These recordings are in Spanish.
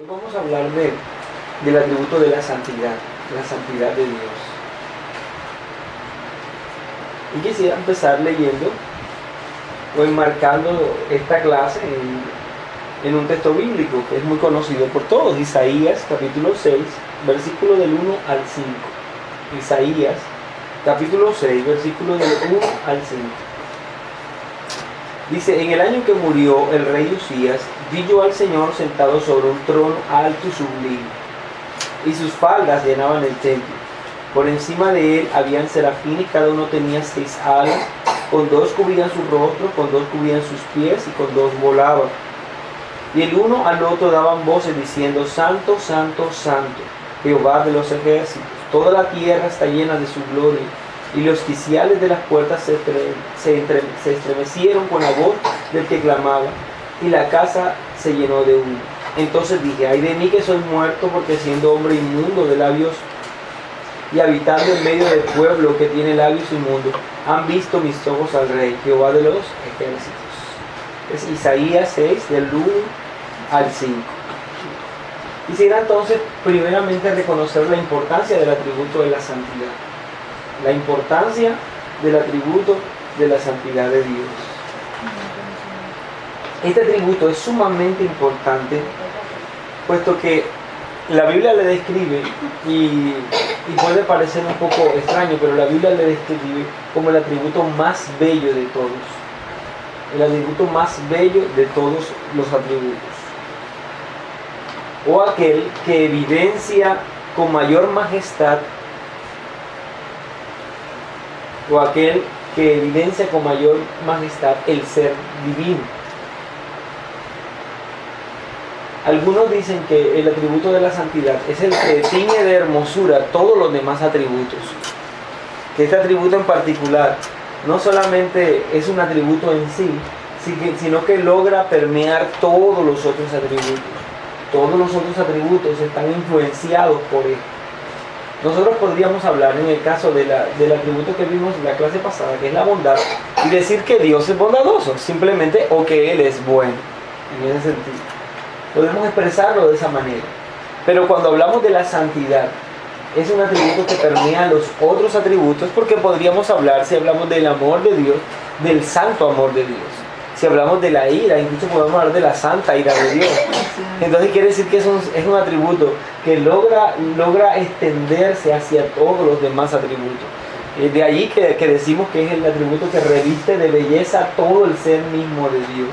Vamos a hablar del atributo de la santidad de Dios. Y quisiera empezar leyendo o enmarcando esta clase en un texto bíblico que es muy conocido por todos, Isaías capítulo 6, versículo del 1 al 5. Isaías capítulo 6, versículo del 1 al 5. Dice: en el año que murió el rey Usías, vi yo al Señor sentado sobre un trono alto y sublime, y sus faldas llenaban el templo. Por encima de él habían serafines, cada uno tenía 6 alas, con 2 cubrían su rostro, con 2 cubrían sus pies, y con 2 volaban. Y el uno al otro daban voces diciendo: Santo, Santo, Santo, Jehová de los ejércitos, toda la tierra está llena de su gloria. Y los quiciales de las puertas se estremecieron con la voz del que clamaba, y la casa se llenó de humo. Entonces dije: ay de mí que soy muerto, porque siendo hombre inmundo de labios y habitando en medio del pueblo que tiene labios inmundos, han visto mis ojos al Rey, Jehová de los ejércitos. Es Isaías 6, del 1 al 5. Quisiera entonces primeramente reconocer la importancia del atributo de la santidad. La importancia del atributo de la santidad de Dios. Este atributo es sumamente importante, puesto que la Biblia le describe, y puede parecer un poco extraño, pero la Biblia le describe como el atributo más bello de todos. El atributo más bello de todos los atributos. O aquel que evidencia con mayor majestad, o aquel que evidencia con mayor majestad el ser divino. Algunos dicen que el atributo de la santidad es el que tiñe de hermosura todos los demás atributos. Que este atributo en particular no solamente es un atributo en sí, sino que logra permear todos los otros atributos. Todos los otros atributos están influenciados por él. Nosotros podríamos hablar en el caso del atributo que vimos en la clase pasada, que es la bondad, y decir que Dios es bondadoso, simplemente, o que Él es bueno, en ese sentido. Podemos expresarlo de esa manera. Pero cuando hablamos de la santidad, es un atributo que permea los otros atributos, porque podríamos hablar, si hablamos del amor de Dios, del santo amor de Dios. Si hablamos de la ira, incluso podemos hablar de la santa ira de Dios. Entonces quiere decir que es un atributo que logra extenderse hacia todos los demás atributos. De allí que decimos que es el atributo que reviste de belleza todo el ser mismo de Dios.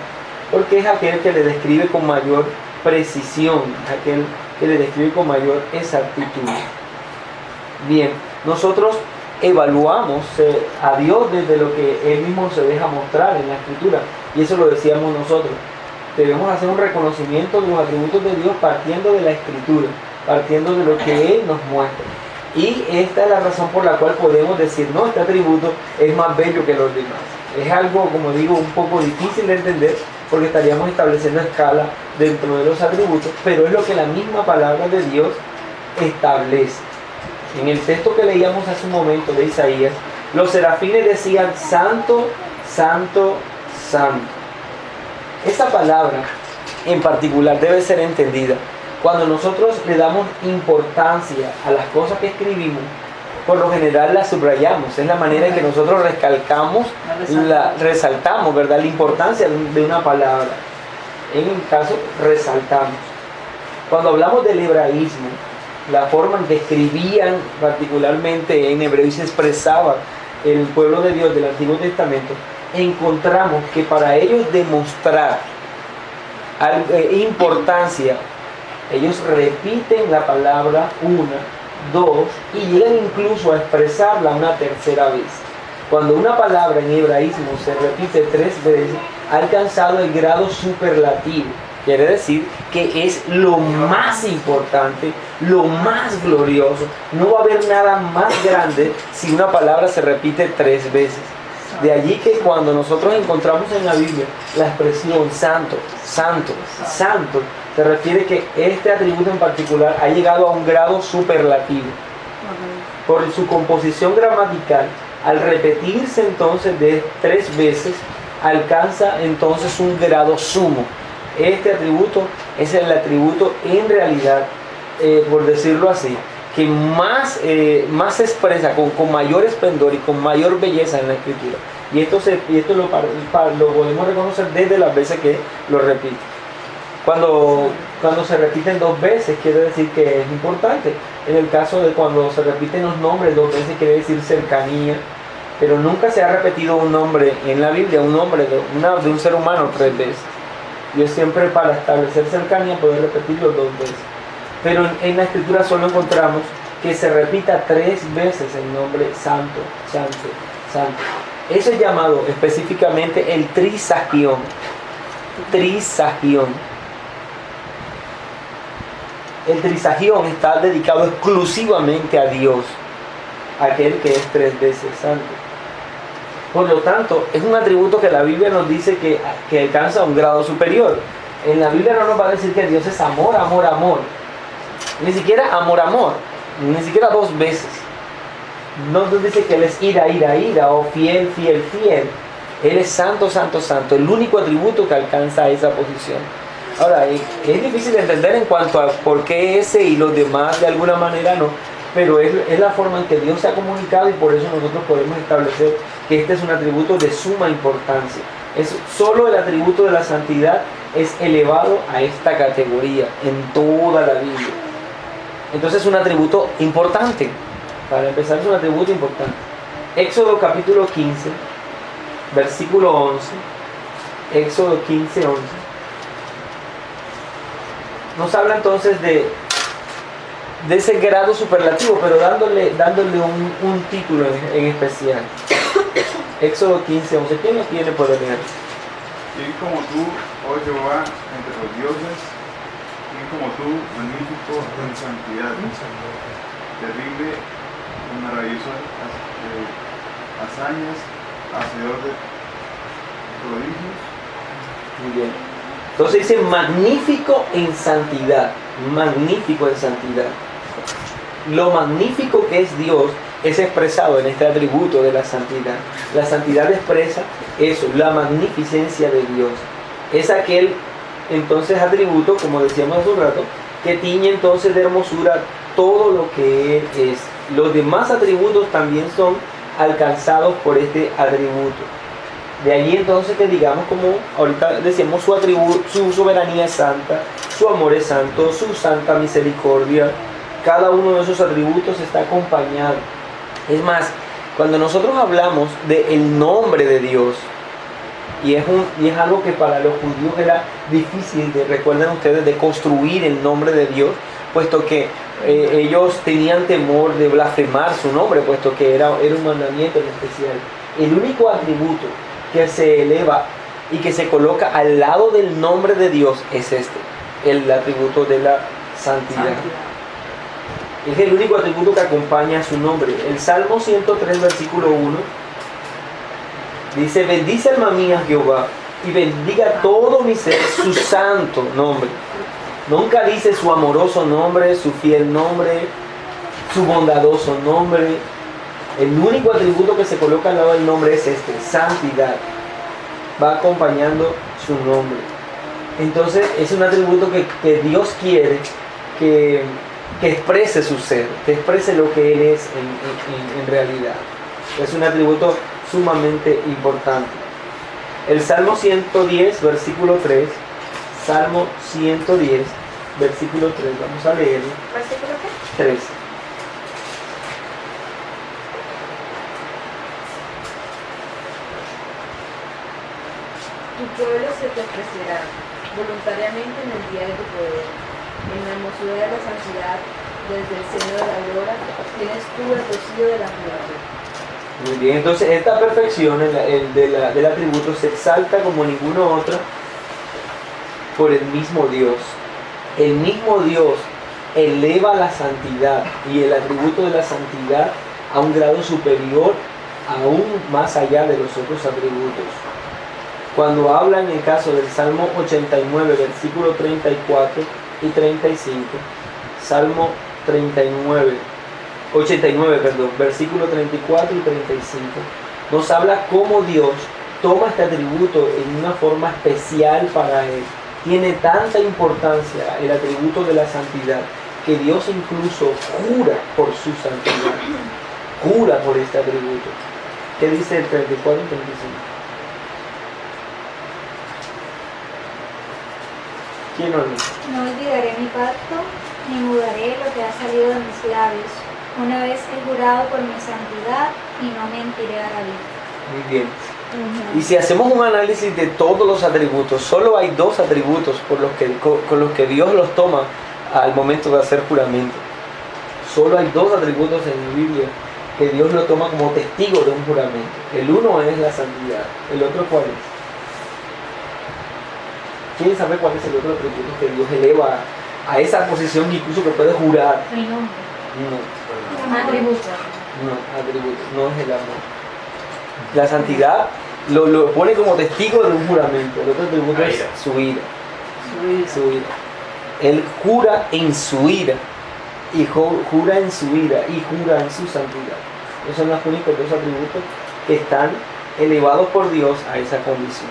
Porque es aquel que le describe con mayor precisión, aquel que le describe con mayor exactitud. Bien, nosotros evaluamos a Dios desde lo que Él mismo se deja mostrar en la Escritura, y eso lo decíamos nosotros. Debemos hacer un reconocimiento de los atributos de Dios partiendo de la Escritura, partiendo de lo que Él nos muestra. Y esta es la razón por la cual podemos decir: no, este atributo es más bello que los demás. Es algo, como digo, un poco difícil de entender, porque estaríamos estableciendo escala dentro de los atributos, pero es lo que la misma palabra de Dios establece. En el texto que leíamos hace un momento de Isaías, los serafines decían: Santo, Santo, Santo. Esa palabra en particular debe ser entendida. Cuando nosotros le damos importancia a las cosas que escribimos, por lo general las subrayamos. Es la manera en que nosotros resaltamos, ¿verdad?, la importancia de una palabra. En el caso, resaltamos. Cuando hablamos del hebraísmo, la forma en que escribían particularmente en hebreo y se expresaba el pueblo de Dios del Antiguo Testamento, encontramos que para ellos demostrar importancia, ellos repiten la palabra 1, 2 y llegan incluso a expresarla una tercera vez. Cuando una palabra en hebraísmo se repite 3 veces, ha alcanzado el grado superlativo. Quiere decir que es lo más importante, lo más glorioso. No va a haber nada más grande si una palabra se repite 3 veces. De allí que cuando nosotros encontramos en la Biblia la expresión santo, santo, santo, se refiere que este atributo en particular ha llegado a un grado superlativo. Por su composición gramatical, al repetirse entonces de 3 veces, alcanza entonces un grado sumo. Este atributo es el atributo en realidad, por decirlo así, que más se expresa con mayor esplendor y con mayor belleza en la Escritura. Y esto lo podemos reconocer desde las veces que lo repite. Cuando se repiten 2 veces, quiere decir que es importante. En el caso de cuando se repiten los nombres 2 veces, quiere decir cercanía. Pero nunca se ha repetido un nombre en la Biblia, un nombre de un ser humano 3 veces. Dios siempre, para establecer cercanía, puede repetirlo 2 veces. Pero en la Escritura solo encontramos que se repita 3 veces el nombre santo, santo, santo. Eso es llamado específicamente el trisagión. Trisagión. El trisagión está dedicado exclusivamente a Dios, aquel que es 3 veces santo. Por lo tanto, es un atributo que la Biblia nos dice que alcanza un grado superior. En la Biblia no nos va a decir que Dios es amor, amor, amor. Ni siquiera amor, amor. Ni siquiera 2 veces. No nos dice que Él es ira, ira, ira, o fiel, fiel, fiel. Él es santo, santo, santo. El único atributo que alcanza esa posición. Ahora, es difícil de entender en cuanto a por qué ese y los demás de alguna manera no. Pero es la forma en que Dios se ha comunicado y por eso nosotros podemos establecer que este es un atributo de suma importancia. Solo el atributo de la santidad es elevado a esta categoría en toda la Biblia. Entonces es un atributo importante. Para empezar, es un atributo importante. Éxodo capítulo 15, versículo 11. Éxodo 15, 11. Nos habla entonces de ese grado superlativo, pero dándole un título en especial. Éxodo 15, 11. ¿Quién lo tiene por leer? ¿Quién como tú, oh Jehová, entre los dioses? ¿Quién como tú, magnífico en santidad? Terrible en maravillosas hazañas, hacedor de prodigios. Muy bien. Entonces dice magnífico en santidad. Magnífico en santidad. Lo magnífico que es Dios es expresado en este atributo de la santidad. La santidad expresa eso, la magnificencia de Dios. Es aquel entonces atributo, como decíamos hace un rato, que tiñe entonces de hermosura todo lo que Él es. Los demás atributos también son alcanzados por este atributo. De allí entonces que digamos, como ahorita decíamos, su atributo, su soberanía es santa, su amor es santo, su santa misericordia. Cada uno de esos atributos está acompañado. Es más, cuando nosotros hablamos del nombre de Dios, y es algo que para los judíos era difícil, recuerden ustedes, de construir el nombre de Dios, puesto que ellos tenían temor de blasfemar su nombre, puesto que era un mandamiento en especial. El único atributo que se eleva y que se coloca al lado del nombre de Dios es el atributo de la santidad. Es el único atributo que acompaña a su nombre. El Salmo 103, versículo 1, dice: bendice alma mía Jehová, y bendiga todo mi ser su santo nombre. Nunca dice su amoroso nombre, su fiel nombre, su bondadoso nombre. El único atributo que se coloca al lado del nombre es santidad. Va acompañando su nombre. Entonces es un atributo que Dios quiere que exprese su ser, que exprese lo que Él es en realidad. Es un atributo sumamente importante. El Salmo 110, versículo 3. Salmo 110, versículo 3. Vamos a leerlo. ¿Versículo qué? 3. Tu pueblo se te ofrecerá voluntariamente en el día de tu poder. En la hermosura de la santidad, desde el seno de la aurora, tienes tú el rocío de la juventud. Muy bien, entonces esta perfección del atributo se exalta como ninguno otro por el mismo Dios. El mismo Dios eleva la santidad y el atributo de la santidad a un grado superior, aún más allá de los otros atributos. Cuando habla en el caso del Salmo 89, versículo 34 y 35, Salmo 89, versículo 34 y 35, nos habla cómo Dios toma este atributo en una forma especial para Él. Tiene tanta importancia el atributo de la santidad que Dios incluso jura por su santidad, jura por este atributo. ¿Qué dice el 34 y 35? ¿Quién lo lee? No olvidaré mi pacto, ni mudaré lo que ha salido de mis labios. Una vez he jurado por mi santidad y no mentiré a la vida. Muy bien. Y si hacemos un análisis de todos los atributos, solo hay dos atributos con los que Dios los toma al momento de hacer juramento. Solo hay dos atributos en la Biblia que Dios lo toma como testigo de un juramento. El uno es la santidad. ¿El otro cuál es? ¿Quién sabe cuál es el otro atributo que Dios eleva a esa posición incluso que puede jurar? El nombre. No, Atributo. atributo, no es el amor. La santidad lo pone como testigo de un juramento. El otro atributo es su ira. Su ira. Él jura en su ira. Y jura en su ira. Y jura en su santidad. Esos son los únicos dos atributos que están elevados por Dios a esa condición.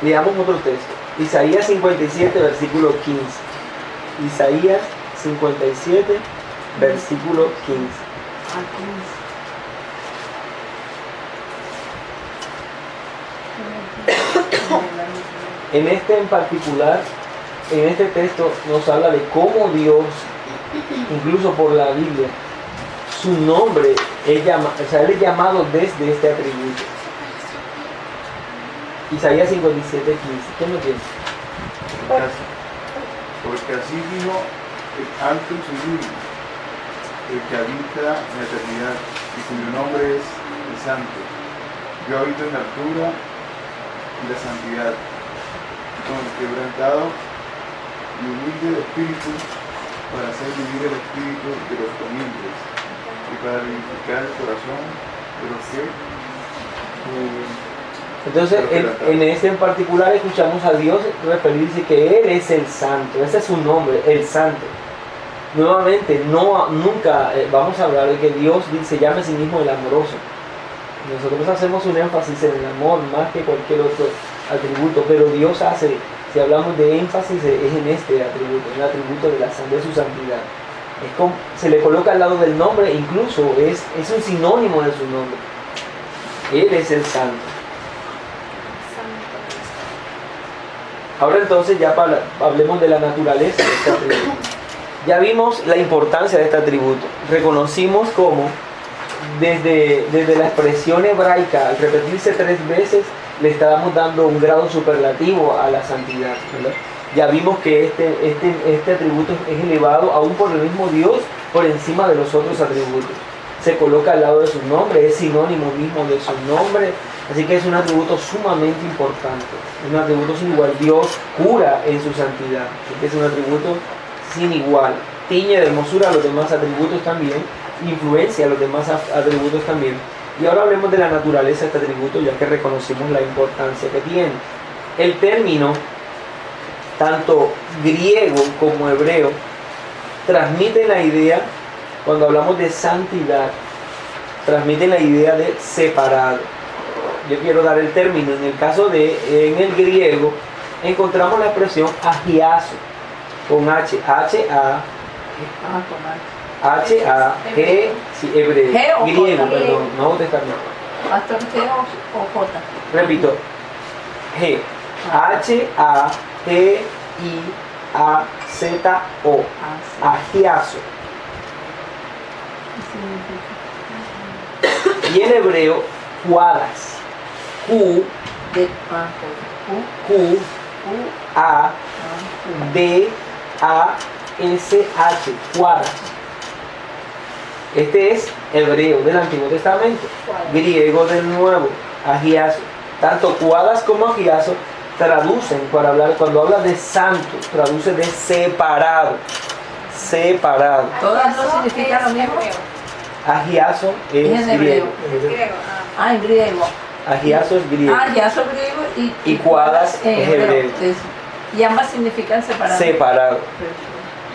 Leamos otro texto. Isaías 57, versículo 15. Isaías 57, versículo 15. En este en particular, en este texto nos habla de cómo Dios, incluso por la Biblia, su nombre es él es llamado desde este atributo. Isaías 57, 15. ¿Quién lo tiene? Porque así dijo el alto y sublime, el que habita en la eternidad y cuyo nombre es el Santo. Yo habito en la altura y la santidad, con el quebrantado y humilde de espíritu, para hacer vivir el espíritu de los humildes y para vivificar el corazón de los que. Entonces, en este en particular escuchamos a Dios referirse que Él es el Santo, ese es su nombre, el Santo. Nuevamente, nunca vamos a hablar de que Dios se llame a sí mismo el amoroso. Nosotros hacemos un énfasis en el amor más que cualquier otro atributo, pero Dios hace, si hablamos de énfasis, es en este atributo, en el atributo de su santidad. Se le coloca al lado del nombre, incluso es un sinónimo de su nombre. Él es el Santo. Ahora entonces ya hablemos de la naturaleza de este atributo. Ya vimos la importancia de este atributo. Reconocimos cómo desde la expresión hebraica, al repetirse 3 veces, le estábamos dando un grado superlativo a la santidad, ¿verdad? Ya vimos que este atributo es elevado aún por el mismo Dios por encima de los otros atributos. Se coloca al lado de su nombre, es sinónimo mismo de su nombre. Así que es un atributo sumamente importante, es un atributo sin igual. Dios jura en su santidad, así que es un atributo sin igual. Tiñe de hermosura a los demás atributos también, influencia a los demás atributos también. Y ahora hablemos de la naturaleza de este atributo, ya que reconocimos la importancia que tiene. El término, tanto griego como hebreo, transmite la idea, cuando hablamos de santidad, transmite la idea de separado. Yo quiero dar el término. En el caso en el griego, encontramos la expresión agiazo, con H, H-A-G, sí, hebreo, G o griego, J. perdón, Nuevo Testamento. Pastor G o J. Repito, G, H-A-G-I-A-Z-O, agiazo. Y en hebreo, cuadas. Q, A, D, A, S, H, cuadas. Este es hebreo del Antiguo Testamento, griego del Nuevo, agiazo. Tanto cuadas como agiazo traducen, cuando habla de santo, traduce de separado. Separado. ¿Todas no significan lo mismo? Agiazo es en griego. hebreo. En griego. Agiazo es griego. Agiazo griego y cuadas es hebreo. Y ambas significan separado. Separado.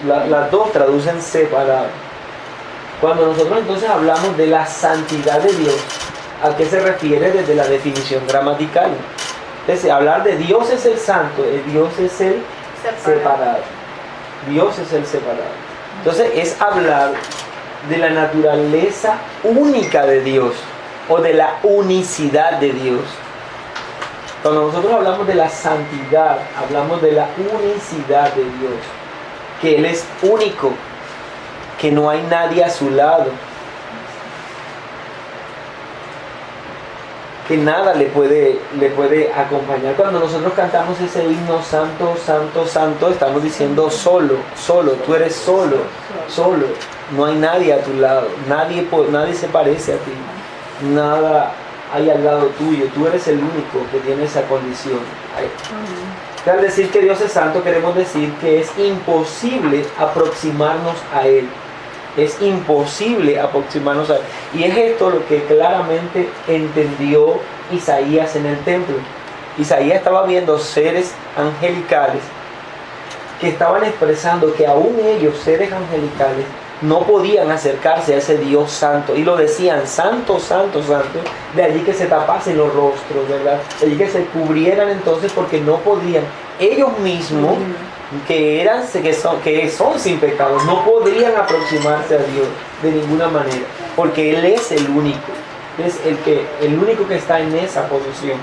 Las dos traducen separado. Cuando nosotros entonces hablamos de la santidad de Dios, ¿a qué se refiere desde la definición gramatical? Entonces, hablar de Dios es el santo, Dios es el separado. Dios es el separado. Entonces, es hablar de la naturaleza única de Dios o de la unicidad de Dios. Cuando nosotros hablamos de la santidad, hablamos de la unicidad de Dios, que Él es único, que no hay nadie a su lado, que nada le puede acompañar. Cuando nosotros cantamos ese himno santo, santo, santo, estamos diciendo solo, tú eres solo, no hay nadie a tu lado, nadie se parece a ti, nada hay al lado tuyo, tú eres el único que tiene esa condición. Al decir que Dios es santo, queremos decir que es imposible aproximarnos a Él. Es imposible aproximarnos a Él. Y es esto lo que claramente entendió Isaías en el templo. Isaías estaba viendo seres angelicales que estaban expresando que aún ellos, seres angelicales, no podían acercarse a ese Dios santo. Y lo decían, santo, santo, santo. De allí que se tapasen los rostros, ¿verdad? De allí que se cubrieran entonces porque no podían. Ellos mismos, que son sin pecado, no podrían aproximarse a Dios de ninguna manera. Porque Él es el único. Es el único que está en esa posición.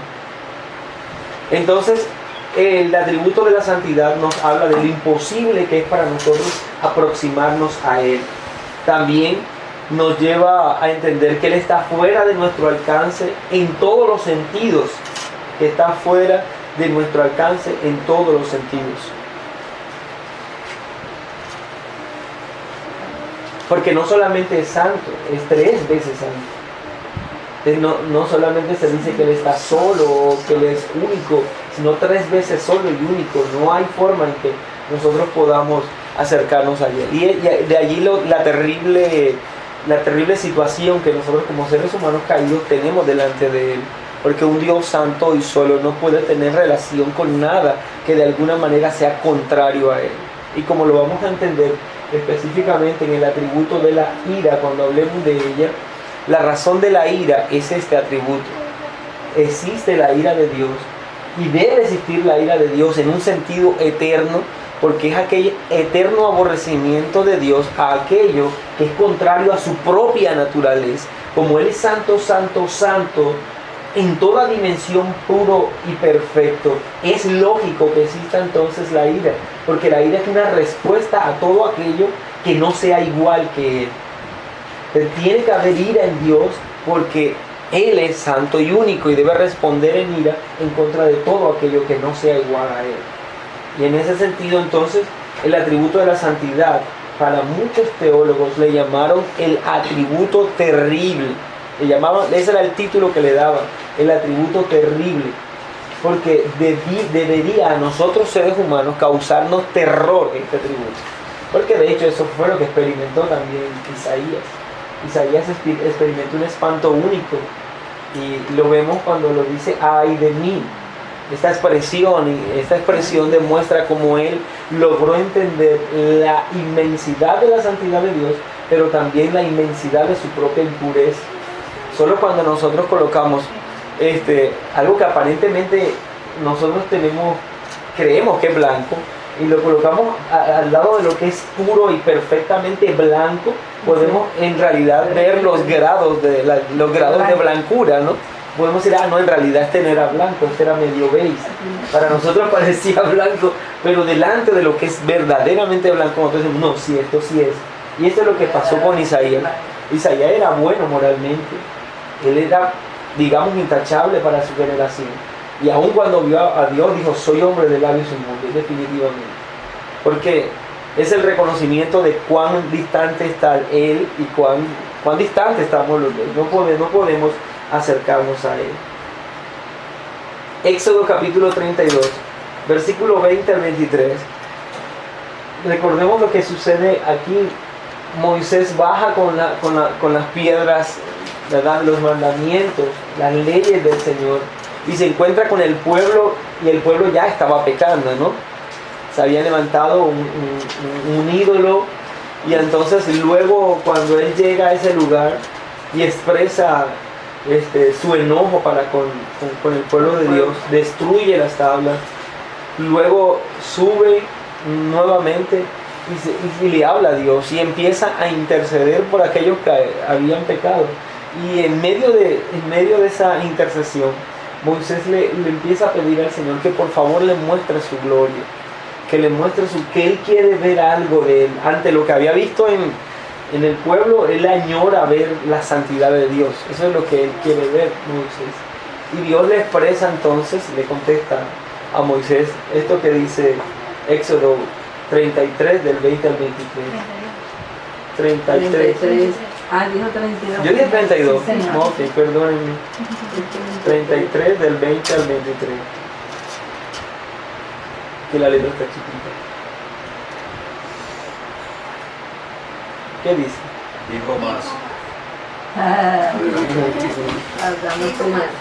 Entonces, el atributo de la santidad nos habla de lo imposible que es para nosotros aproximarnos a Él. También nos lleva a entender que Él está fuera de nuestro alcance en todos los sentidos. Que está fuera de nuestro alcance en todos los sentidos. Porque no solamente es santo, es 3 veces santo. No solamente se dice que Él está solo o que Él es único, sino 3 veces solo y único. No hay forma en que nosotros podamos acercarnos a Él. Y de allí la terrible situación que nosotros como seres humanos caídos tenemos delante de Él. Porque un Dios santo y solo no puede tener relación con nada que de alguna manera sea contrario a Él. Y como lo vamos a entender específicamente en el atributo de la ira, cuando hablemos de ella, la razón de la ira es este atributo. Existe la ira de Dios y debe existir la ira de Dios en un sentido eterno, porque es aquel eterno aborrecimiento de Dios a aquello que es contrario a su propia naturaleza. Como Él es santo, santo, santo, en toda dimensión puro y perfecto, es lógico que exista entonces la ira, porque la ira es una respuesta a todo aquello que no sea igual que Él. Tiene que haber ira en Dios porque Él es santo y único y debe responder en ira en contra de todo aquello que no sea igual a Él. Y en ese sentido entonces el atributo de la santidad, para muchos teólogos le llamaron el atributo terrible. Ese era el título que le daban, el atributo terrible, porque debería a nosotros seres humanos causarnos terror este atributo, porque de hecho eso fue lo que experimentó también Isaías. Isaías experimentó un espanto único y lo vemos cuando lo dice ay de mí. Esta expresión demuestra cómo él logró entender la inmensidad de la santidad de Dios, pero también la inmensidad de su propia impureza. Solo cuando nosotros colocamos algo que aparentemente nosotros creemos que es blanco, y lo colocamos al lado de lo que es puro y perfectamente blanco, podemos en realidad ver los grados de blancura, ¿no? Podemos decir, no, en realidad este no era blanco, este era medio beige. Para nosotros parecía blanco, pero delante de lo que es verdaderamente blanco, nosotros decimos, no, sí, esto sí es. Y esto es lo que pasó con Isaías. Isaías era bueno moralmente. Él era, digamos, intachable para su generación. Y aun cuando vio a Dios, dijo, soy hombre de labios inmundos, definitivamente. Porque es el reconocimiento de cuán distante está Él y cuán distante estamos los dos. No podemos acercarnos a Él. Éxodo capítulo 32, versículo 20 al 23. Recordemos lo que sucede aquí. Moisés baja con las piedras, ¿verdad?, los mandamientos, las leyes del Señor, y se encuentra con el pueblo, y el pueblo ya estaba pecando, ¿no? Se había levantado un ídolo Y entonces luego cuando él llega a ese lugar y expresa su enojo para con el pueblo de Dios, destruye las tablas, luego sube nuevamente y le habla a Dios y empieza a interceder por aquellos que habían pecado. Y en medio de esa intercesión, Moisés le empieza a pedir al Señor que por favor le muestre su gloria, que le muestre que él quiere ver algo de él. Ante lo que había visto en el pueblo, él añora ver la santidad de Dios. Eso es lo que él quiere ver, Moisés. Y Dios le expresa entonces, le contesta a Moisés esto que dice Éxodo 33 del 20 al 23. 33. Ah, dijo 32. Yo dije 32. Sí, señor. No, ok, perdónenme. 33 del 20 al 23. Que la letra está chiquita. ¿Qué dice? Dijo más. Ah, Dijo hablamos más,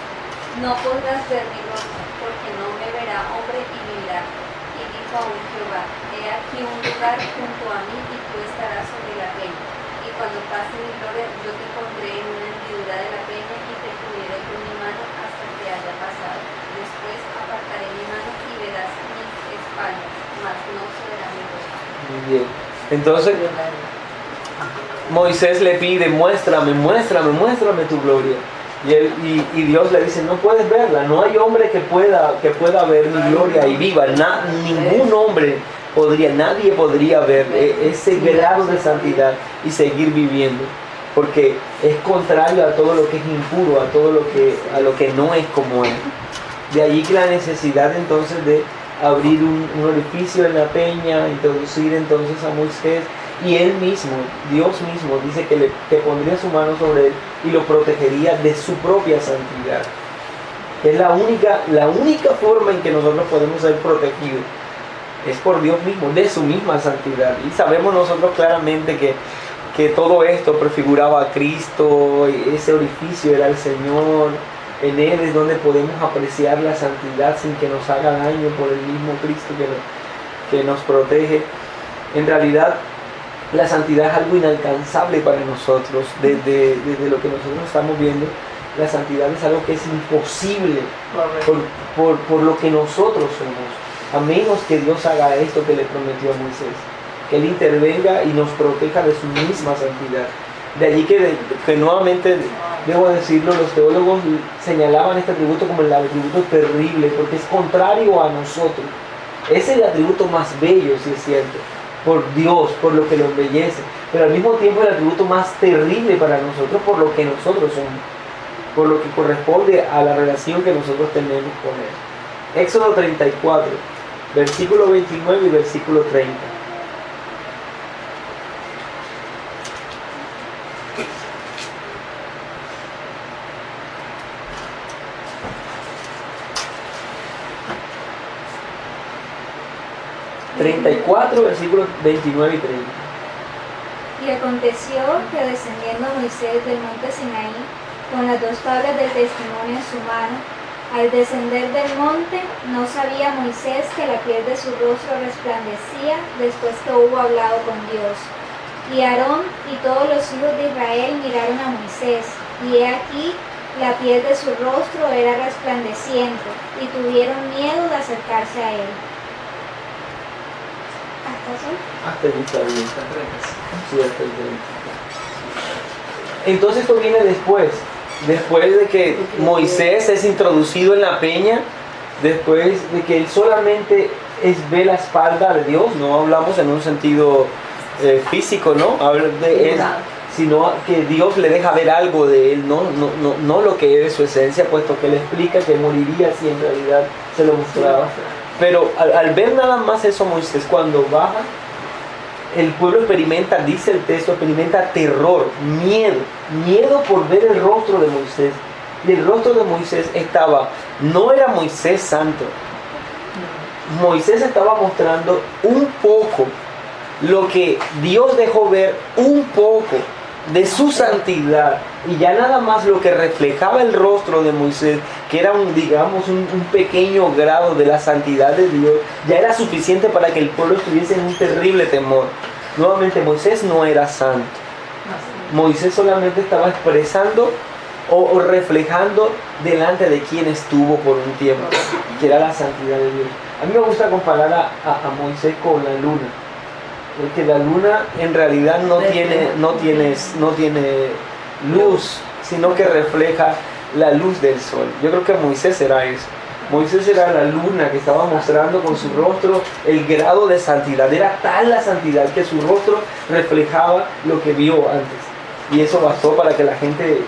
no podrás ver mi rostro, porque no me verá hombre y vivirá. Y dijo aún Jehová, he aquí un lugar junto a mí y tú estarás sobre la peña. Y cuando pase mi gloria, yo te pondré en una hendidura de la peña y te cubriré con mi mano hasta que haya pasado. Después apartaré mi mano y verás mis espaldas, mas no se verá mi rostro. Muy bien. Entonces Moisés le pide, muéstrame tu gloria. Y Dios le dice, no puedes verla, no hay hombre que pueda ver mi gloria y viva. Ningún hombre nadie podría ver ese grado de santidad y seguir viviendo, porque es contrario a todo lo que es impuro, a lo que no es como él. De allí que la necesidad entonces de abrir un orificio en la peña, introducir entonces a Moisés, y él mismo, Dios mismo, dice que pondría su mano sobre él y lo protegería de su propia santidad. Es la única forma en que nosotros podemos ser protegidos. Es por Dios mismo, de su misma santidad. Y sabemos nosotros claramente que todo esto prefiguraba a Cristo, ese orificio era el Señor. En Él es donde podemos apreciar la santidad sin que nos haga daño por el mismo Cristo que nos protege. En realidad, la santidad es algo inalcanzable para nosotros. Desde lo que nosotros estamos viendo, la santidad es algo que es imposible por lo que nosotros somos. A menos que Dios haga esto que le prometió a Moisés, que Él intervenga y nos proteja de su misma santidad. De allí que nuevamente, debo decirlo, los teólogos señalaban este atributo como el atributo terrible, porque es contrario a nosotros. Es el atributo más bello, si es cierto, por Dios, por lo que lo embellece, pero al mismo tiempo el atributo más terrible para nosotros por lo que nosotros somos, por lo que corresponde a la relación que nosotros tenemos con Él. Éxodo 34, versículo 29 y versículo 30. Versículos 29 y 30. Y aconteció que descendiendo Moisés del monte Sinaí con las dos tablas del testimonio en su mano, al descender del monte no sabía Moisés que la piel de su rostro resplandecía después que hubo hablado con Dios. Y Aarón y todos los hijos de Israel miraron a Moisés, y he aquí la piel de su rostro era resplandeciente, y tuvieron miedo de acercarse a él. Hasta ahí está bien. Sí, hasta el 30. Entonces esto viene después de que Moisés es introducido en la peña, después de que él solamente ve la espalda de Dios. No hablamos en un sentido físico, ¿no? Sino que Dios le deja ver algo de él, no lo que es su esencia, puesto que él explica que moriría si en realidad se lo mostraba. Pero al ver nada más eso Moisés, cuando baja, el pueblo experimenta, dice el texto, experimenta terror, miedo por ver el rostro de Moisés. Y el rostro de Moisés no era Moisés santo. Moisés estaba mostrando un poco lo que Dios dejó ver, un poco de su santidad, y ya nada más lo que reflejaba el rostro de Moisés, que era un pequeño grado de la santidad de Dios, ya era suficiente para que el pueblo estuviese en un terrible temor. Nuevamente, Moisés no era santo. Moisés solamente estaba expresando o reflejando delante de quien estuvo por un tiempo, que era la santidad de Dios. A mí me gusta comparar a Moisés con la luna, porque la luna en realidad no tiene luz, sino que refleja la luz del sol. Yo creo que Moisés era eso. Moisés era la luna que estaba mostrando con su rostro el grado de santidad. Era tal la santidad que su rostro reflejaba lo que vio antes. Y eso bastó para que la gente,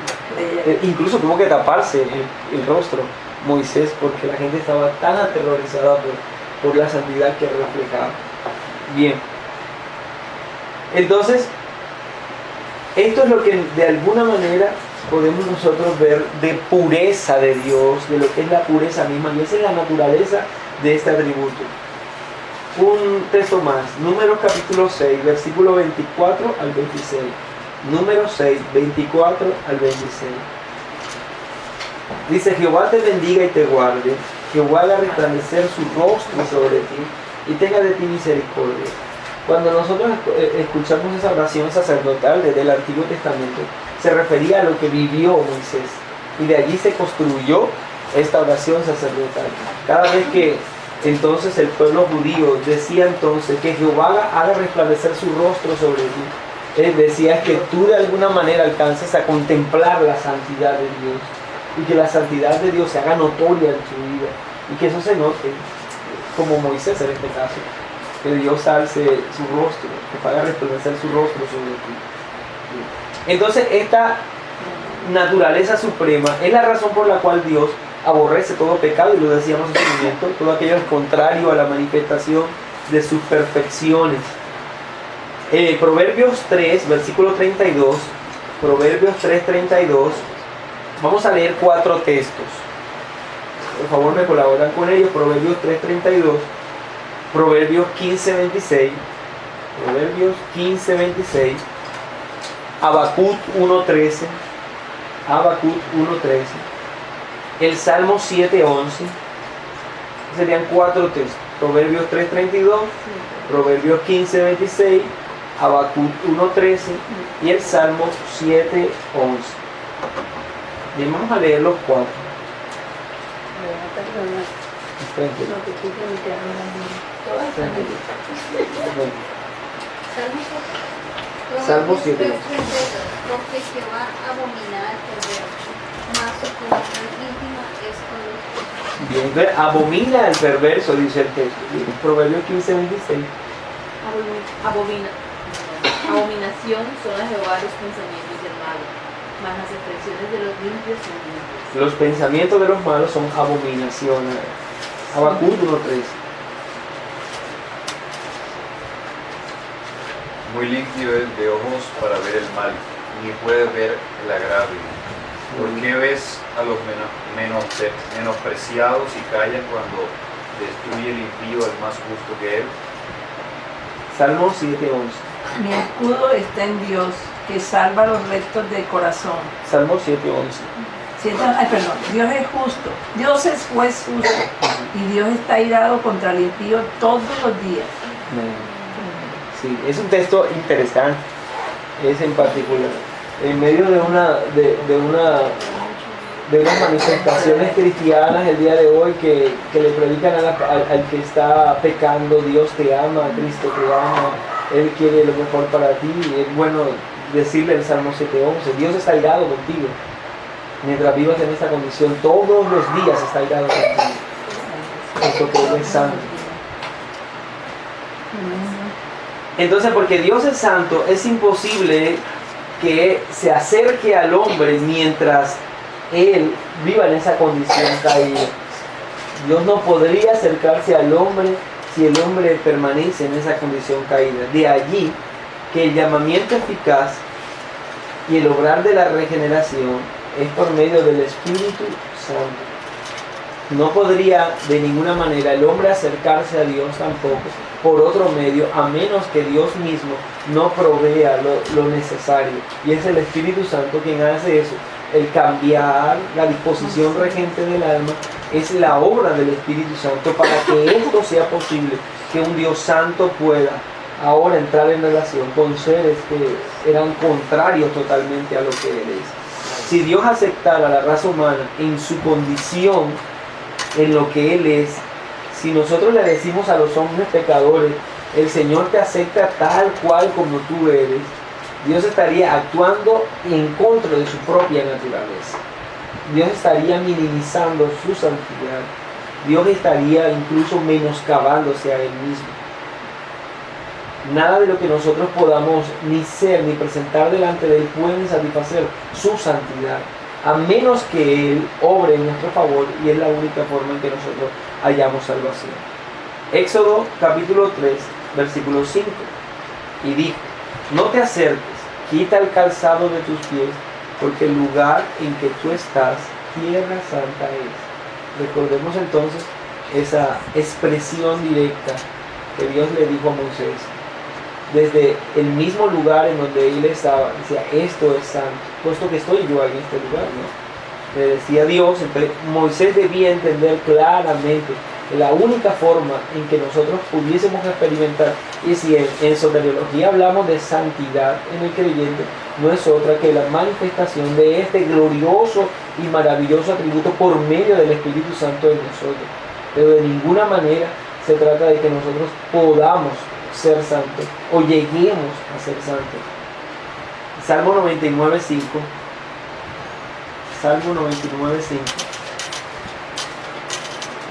incluso tuvo que taparse el rostro, Moisés, porque la gente estaba tan aterrorizada por la santidad que reflejaba. Bien. Entonces, esto es lo que de alguna manera podemos nosotros ver de pureza de Dios, de lo que es la pureza misma, y esa es la naturaleza de este atributo. Un texto más, Números capítulo 6, versículo 24 al 26. Números 6, 24 al 26. Dice: Jehová te bendiga y te guarde, Jehová haga resplandecer su rostro sobre ti y tenga de ti misericordia. Cuando nosotros escuchamos esa oración sacerdotal desde el Antiguo Testamento, se refería a lo que vivió Moisés, y de allí se construyó esta oración sacerdotal. Cada vez que entonces el pueblo judío decía entonces que Jehová haga resplandecer su rostro sobre ti, él decía que tú de alguna manera alcances a contemplar la santidad de Dios, y que la santidad de Dios se haga notoria en tu vida, y que eso se note, como Moisés en este caso, que Dios alce su rostro, que haga resplandecer su rostro sobre ti. Entonces esta naturaleza suprema es la razón por la cual Dios aborrece todo pecado, y lo decíamos en su momento, todo aquello es contrario a la manifestación de sus perfecciones. Proverbios 3, versículo 32, Proverbios 3:32, vamos a leer 4 textos. Por favor, me colaboran con ellos. Proverbios 3:32, Proverbios 15:26, Proverbios 15:26, Habacuc 1:13, Habacuc 1:13, el Salmo 7:11. Serían 4 textos. Proverbios 3:32, Proverbios 15:26, Habacuc 1:13 y el Salmo 7:11. Bien, vamos a leer los 4. Salmo 7. Porque Jehová abomina al perverso, mas su corazón íntima es con los justos. Bien, entonces abomina al perverso, dice el texto. Proverbios 15:26. Abominación son a Jehová los pensamientos del malo, mas las expresiones de los limpios son limpias. Los pensamientos de los malos son abominación. Habacuc 1:13. Muy limpio es de ojos para ver el mal, ni puede ver el agravio. ¿Por qué ves a los menospreciados y callas cuando destruye el impío al más justo que él? Salmo 7:11. Mi escudo está en Dios, que salva a los rectos de corazón. Salmo 7:11. Dios es justo, Dios es juez justo, y Dios está irado contra el impío todos los días. Sí, es un texto interesante, es en particular. En medio de unas manifestaciones cristianas el día de hoy que le predican al que está pecando: Dios te ama, Cristo te ama, Él quiere lo mejor para ti. Es bueno decirle el Salmo 7:11: Dios está irado contigo. Mientras vivas en esta condición, todos los días está irado contigo. Eso que Él es santo. Entonces, porque Dios es santo, es imposible que se acerque al hombre mientras Él viva en esa condición caída. Dios no podría acercarse al hombre si el hombre permanece en esa condición caída. De allí que el llamamiento eficaz y el obrar de la regeneración es por medio del Espíritu Santo. No podría de ninguna manera el hombre acercarse a Dios tampoco por otro medio, a menos que Dios mismo no provea lo necesario. Y es el Espíritu Santo quien hace eso. El cambiar la disposición regente del alma es la obra del Espíritu Santo para que esto sea posible, que un Dios santo pueda ahora entrar en relación con seres que eran contrarios totalmente a lo que Él es. Si Dios aceptara a la raza humana en su condición, en lo que Él es, si nosotros le decimos a los hombres pecadores, el Señor te acepta tal cual como tú eres, Dios estaría actuando en contra de su propia naturaleza. Dios estaría minimizando su santidad. Dios estaría incluso menoscabándose a Él mismo. Nada de lo que nosotros podamos ni ser ni presentar delante de Él puede satisfacer su santidad, a menos que Él obre en nuestro favor, y es la única forma en que nosotros hallamos salvación. Éxodo capítulo 3, versículo 5. Y dijo: no te acerques, quita el calzado de tus pies, porque el lugar en que tú estás, tierra santa es. Recordemos entonces esa expresión directa que Dios le dijo a Moisés. Desde el mismo lugar en donde él estaba, decía: esto es santo, puesto que estoy yo en este lugar, ¿no? Le decía Dios. Entonces Moisés debía entender claramente que la única forma en que nosotros pudiésemos experimentar, y si en soteriología hablamos de santidad en el creyente, no es otra que la manifestación de este glorioso y maravilloso atributo por medio del Espíritu Santo en nosotros. Pero de ninguna manera se trata de que nosotros podamos ser santos o lleguemos a ser santos. Salmo 99:5. Salmo 99:5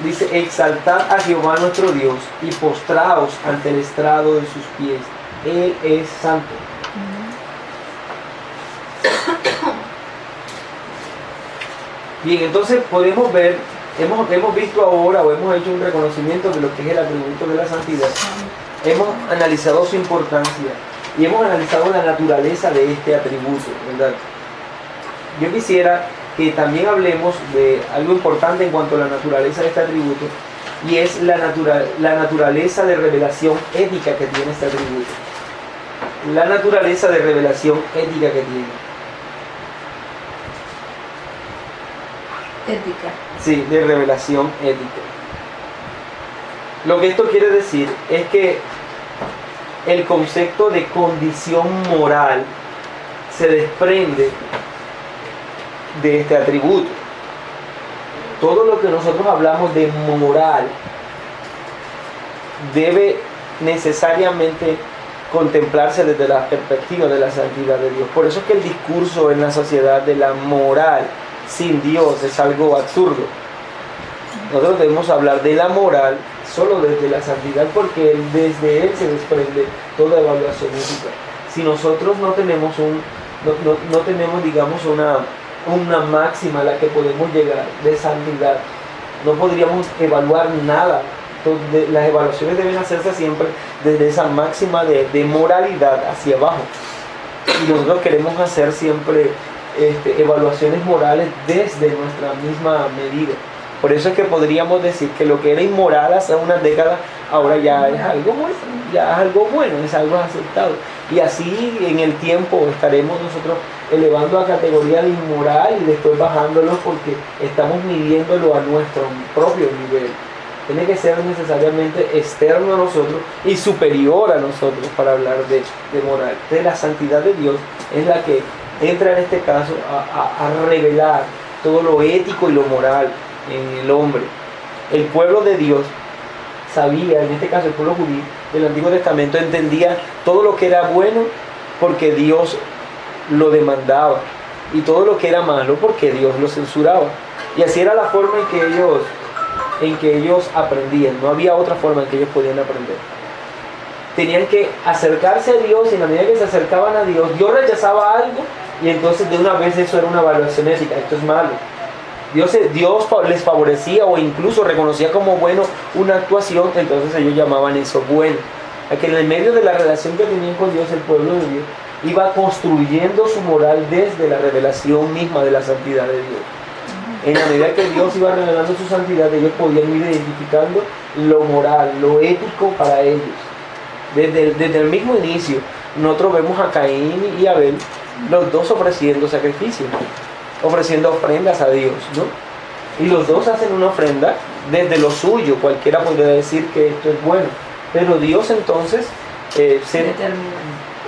dice: exaltad a Jehová nuestro Dios y postraos ante el estrado de sus pies. Él es santo. Bien, entonces podemos ver, hemos visto ahora, o hemos hecho un reconocimiento de lo que es el atributo de la santidad. Hemos analizado su importancia y hemos analizado la naturaleza de este atributo, ¿verdad? Yo quisiera que también hablemos de algo importante en cuanto a la naturaleza de este atributo, y es la naturaleza de revelación ética que tiene este atributo. La naturaleza de revelación ética que tiene. Ética. Sí, de revelación ética. Lo que esto quiere decir es que el concepto de condición moral se desprende de este atributo. Todo lo que nosotros hablamos de moral debe necesariamente contemplarse desde la perspectiva de la santidad de Dios. Por eso es que el discurso en la sociedad de la moral sin Dios es algo absurdo. Nosotros debemos hablar de la moral solo desde la santidad, porque desde él se desprende toda evaluación ética. Si nosotros no tenemos digamos una máxima a la que podemos llegar de santidad, no podríamos evaluar nada. Entonces, las evaluaciones deben hacerse siempre desde esa máxima de moralidad hacia abajo. Y nosotros queremos hacer siempre evaluaciones morales desde nuestra misma medida. Por eso es que podríamos decir que lo que era inmoral hace unas décadas, ahora ya es algo bueno, es algo aceptado. Y así en el tiempo estaremos nosotros elevando a categoría de inmoral y después bajándolo, porque estamos midiéndolo a nuestro propio nivel. Tiene que ser necesariamente externo a nosotros y superior a nosotros para hablar de moral. Entonces la santidad de Dios es la que entra en este caso a revelar todo lo ético y lo moral en el hombre. El pueblo de Dios sabía, en este caso el pueblo judío del Antiguo Testamento, entendía todo lo que era bueno porque Dios lo demandaba, y todo lo que era malo porque Dios lo censuraba. Y así era la forma en que ellos aprendían. No había otra forma en que ellos podían aprender. Tenían que acercarse a Dios, y en la medida que se acercaban a Dios, Dios rechazaba algo, y entonces de una vez eso era una evaluación ética: esto es malo. Dios les favorecía o incluso reconocía como bueno una actuación, entonces ellos llamaban eso bueno. A que en el medio de la relación que tenían con Dios, el pueblo de Dios iba construyendo su moral desde la revelación misma de la santidad de Dios. En la medida que Dios iba revelando su santidad, ellos podían ir identificando lo moral, lo ético para ellos. Desde el mismo inicio, nosotros vemos a Caín y Abel, los dos ofreciendo sacrificios, ofreciendo ofrendas a Dios, ¿no? Y los dos hacen una ofrenda desde lo suyo. Cualquiera podría decir que esto es bueno, pero Dios entonces Determina.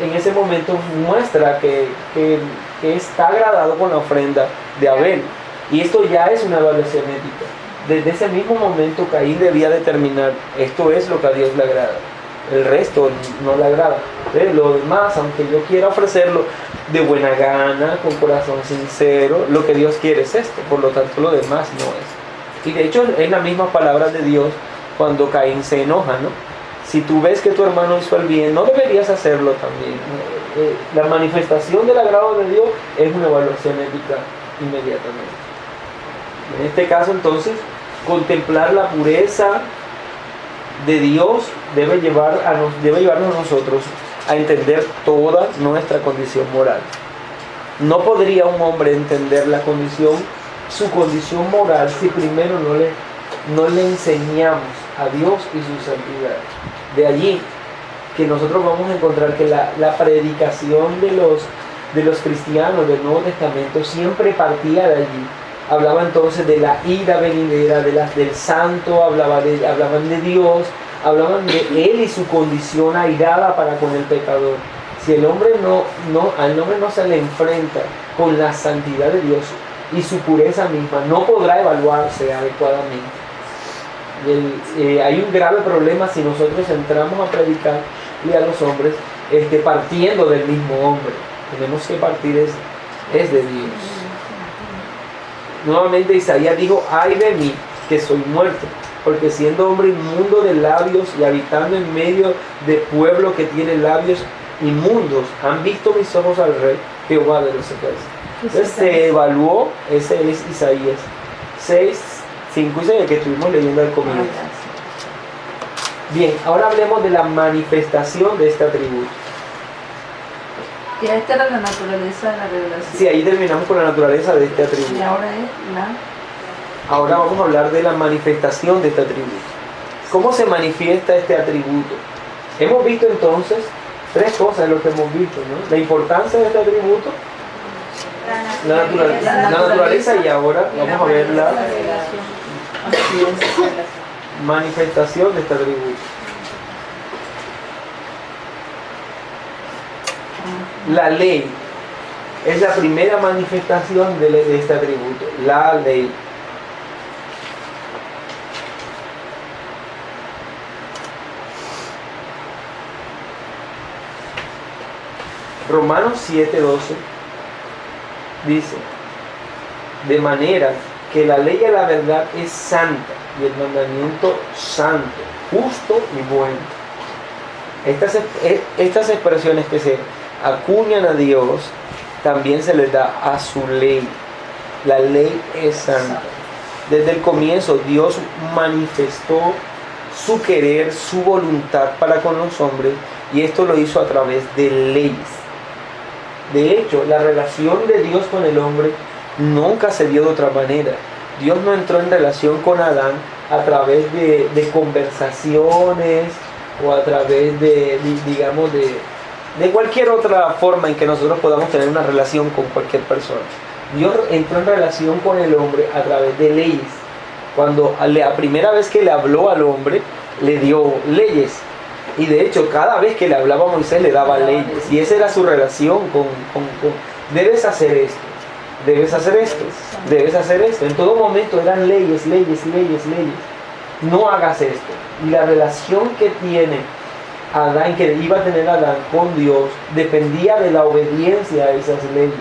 en ese momento muestra que está agradado con la ofrenda de Abel. Y esto ya es una evaluación ética. Desde ese mismo momento Caín debía determinar, esto es lo que a Dios le agrada. El resto no le agrada. Pero lo demás, aunque yo quiera ofrecerlo de buena gana, con corazón sincero, lo que Dios quiere es esto. Por lo tanto, lo demás no es. Y de hecho, es la misma palabra de Dios cuando Caín se enoja, ¿no? Si tú ves que tu hermano hizo el bien, no deberías hacerlo también. La manifestación del agrado de Dios es una evaluación ética inmediatamente. En este caso, entonces, contemplar la pureza de Dios debe llevarnos a nosotros a entender toda nuestra condición moral. No podría un hombre entender su condición moral si primero no le enseñamos a Dios y su santidad. De allí que nosotros vamos a encontrar que la predicación de los cristianos del Nuevo Testamento siempre partía de allí. Hablaba entonces de la ira venidera, del santo, hablaban de Dios, hablaban de él y su condición airada para con el pecador. Si al hombre no se le enfrenta con la santidad de Dios y su pureza misma, no podrá evaluarse adecuadamente. Hay un grave problema si nosotros entramos a predicar y a los hombres partiendo del mismo hombre. Tenemos que partir es de Dios. Nuevamente Isaías dijo, ay de mí, que soy muerto, porque siendo hombre inmundo de labios y habitando en medio de pueblo que tiene labios inmundos, han visto mis ojos al Rey, Jehová de los ejércitos. Entonces se evaluó, ese es Isaías 6, 5 y 6, el que estuvimos leyendo al comienzo. Bien, ahora hablemos de la manifestación de este atributo. Y esta era la naturaleza de la revelación. Sí, ahí terminamos con la naturaleza de este atributo. Y ahora es Ahora vamos a hablar de la manifestación de este atributo. ¿Cómo se manifiesta este atributo? Hemos visto entonces tres cosas, lo que hemos visto, ¿no? La importancia de este atributo, la naturaleza y ahora vamos a ver la manifestación de este atributo. La ley es la primera manifestación de este atributo, la ley. Romanos 7:12 dice, de manera que la ley de la verdad es santa y el mandamiento santo, justo y bueno. Estas expresiones que se acuñan a Dios también se les da a su ley. La ley es santa. Desde el comienzo Dios manifestó su querer, su voluntad para con los hombres, y esto lo hizo a través de leyes. De hecho, la relación de Dios con el hombre nunca se dio de otra manera. Dios no entró en relación con Adán a través de conversaciones o a través de cualquier otra forma en que nosotros podamos tener una relación con cualquier persona. Dios entró en relación con el hombre a través de leyes. Cuando la primera vez que le habló al hombre, le dio leyes. Y de hecho, cada vez que le hablaba a Moisés, le daba leyes. Y esa era su relación con debes hacer esto, debes hacer esto, debes hacer esto. En todo momento eran leyes, leyes, leyes, leyes. No hagas esto. Y la relación que tiene Adán, que iba a tener Adán con Dios, dependía de la obediencia a esas leyes.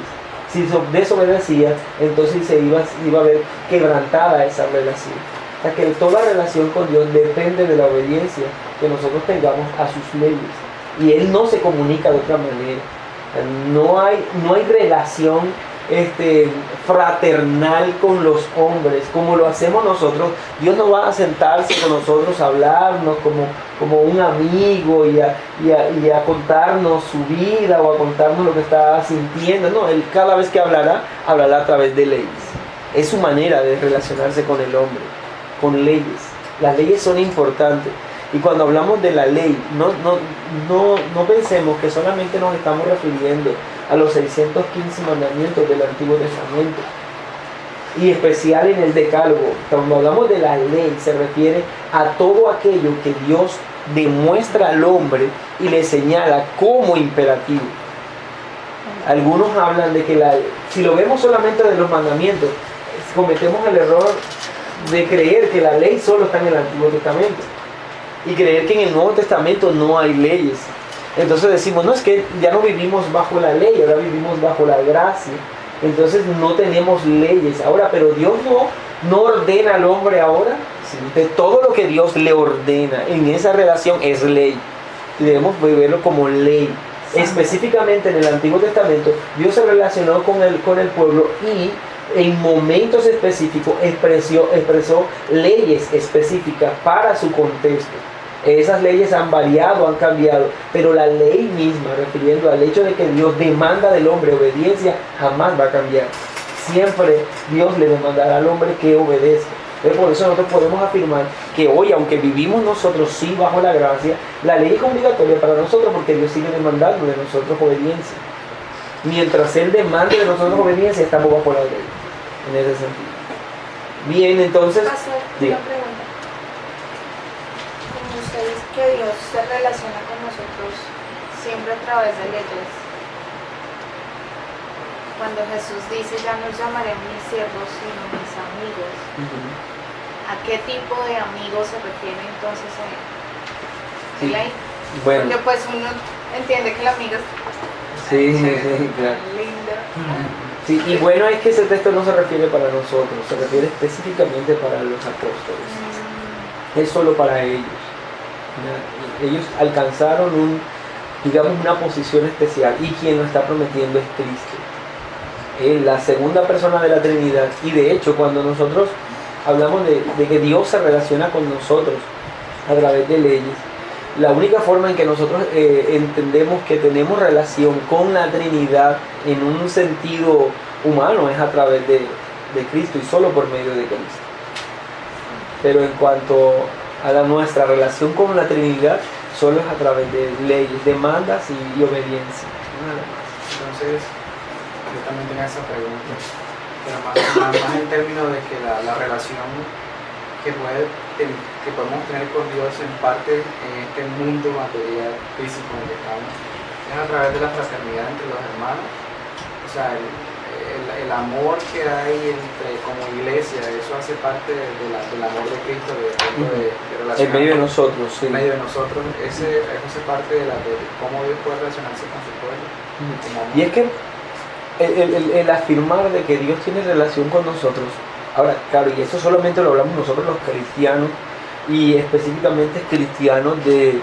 Si desobedecía, entonces se iba a ver quebrantada esa relación. O sea que toda relación con Dios depende de la obediencia que nosotros tengamos a sus leyes. Y Él no se comunica de otra manera. No hay relación fraternal con los hombres como lo hacemos nosotros. Dios no va a sentarse con nosotros a hablarnos como un amigo y a contarnos su vida o a contarnos lo que está sintiendo. No, Él cada vez que hablará a través de leyes. Es su manera de relacionarse con el hombre, con leyes. Las leyes son importantes. Y cuando hablamos de la ley, no pensemos que solamente nos estamos refiriendo a los 615 mandamientos del Antiguo Testamento. y especial en el decálogo. Cuando hablamos de la ley, se refiere a todo aquello que Dios demuestra al hombre y le señala como imperativo. Algunos hablan de que si lo vemos solamente de los mandamientos, cometemos el error de creer que la ley solo está en el Antiguo Testamento y creer que en el Nuevo Testamento no hay leyes. Entonces decimos, no, es que ya no vivimos bajo la ley, ahora vivimos bajo la gracia. Entonces no tenemos leyes ahora, pero Dios no ordena al hombre ahora. ¿Sí? De todo lo que Dios le ordena en esa relación es ley. Y debemos verlo como ley. Específicamente en el Antiguo Testamento, Dios se relacionó con el pueblo y en momentos específicos expresó leyes específicas para su contexto. Esas leyes han variado, han cambiado, pero la ley misma, refiriendo al hecho de que Dios demanda del hombre obediencia, jamás va a cambiar. Siempre Dios le demandará al hombre que obedezca. Por eso nosotros podemos afirmar que hoy, aunque vivimos nosotros sí bajo la gracia, la ley es obligatoria para nosotros porque Dios sigue demandando de nosotros obediencia. Mientras Él demande de nosotros obediencia, estamos bajo la ley, en ese sentido. Bien, entonces, Pastor, diga. una pregunta. Como usted dice que Dios se relaciona con nosotros siempre a través de leyes. Cuando Jesús dice, ya no llamaré mis siervos, sino mis amigos. ¿A qué tipo de amigos se refiere entonces ahí? Sí. ¿Sí ahí? Bueno, Porque pues uno entiende que el amigo es sí, claro. lindo. Sí, y bueno es que ese texto no se refiere para nosotros, se refiere específicamente para los apóstoles. Es solo para ellos. Ellos alcanzaron una posición especial y quien lo está prometiendo es Cristo. La segunda persona de la Trinidad. Y de hecho, cuando nosotros hablamos de que Dios se relaciona con nosotros a través de leyes, la única forma en que nosotros entendemos que tenemos relación con la Trinidad en un sentido humano es a través de Cristo y solo por medio de Cristo. Pero en cuanto a nuestra relación con la Trinidad, solo es a través de leyes, demandas y obediencia. Nada más. Entonces, yo también tengo esa pregunta, pero más en términos de que la relación que podemos tener con Dios en parte en este mundo material, físico en el que estamos, es a través de la fraternidad entre los hermanos. O sea, el amor que hay como iglesia, eso hace parte del amor de Cristo, de relacionarnos. En medio de nosotros, sí. En medio de nosotros, eso hace parte de cómo Dios puede relacionarse con su pueblo. Y es que el afirmar de que Dios tiene relación con nosotros, ahora, claro, y eso solamente lo hablamos nosotros los cristianos, y específicamente cristianos de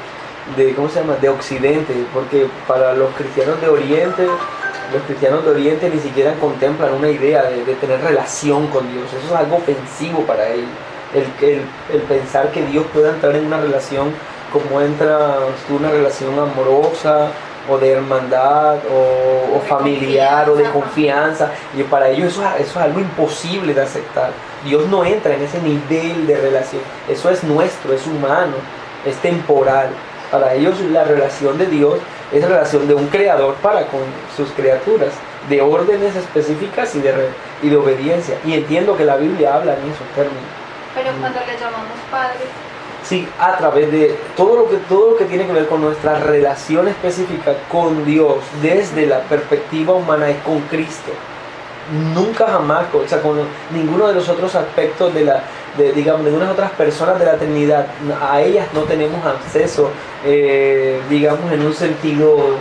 Occidente, porque para los cristianos de Oriente ni siquiera contemplan una idea de tener relación con Dios. Eso es algo ofensivo para ellos, el pensar que Dios pueda entrar en una relación como entra una relación amorosa, o de hermandad, o familiar, o de confianza, y para ellos eso es algo imposible de aceptar. Dios no entra en ese nivel de relación, eso es nuestro, es humano, es temporal. Para ellos la relación de Dios es la relación de un creador para con sus criaturas, de órdenes específicas y de obediencia, y entiendo que la Biblia habla en esos términos. Pero cuando le llamamos Padre, Sí, a través de todo lo que tiene que ver con nuestra relación específica con Dios desde la perspectiva humana es con Cristo. Nunca jamás, o sea, con ninguno de los otros aspectos de unas otras personas de la Trinidad, a ellas no tenemos acceso, en un sentido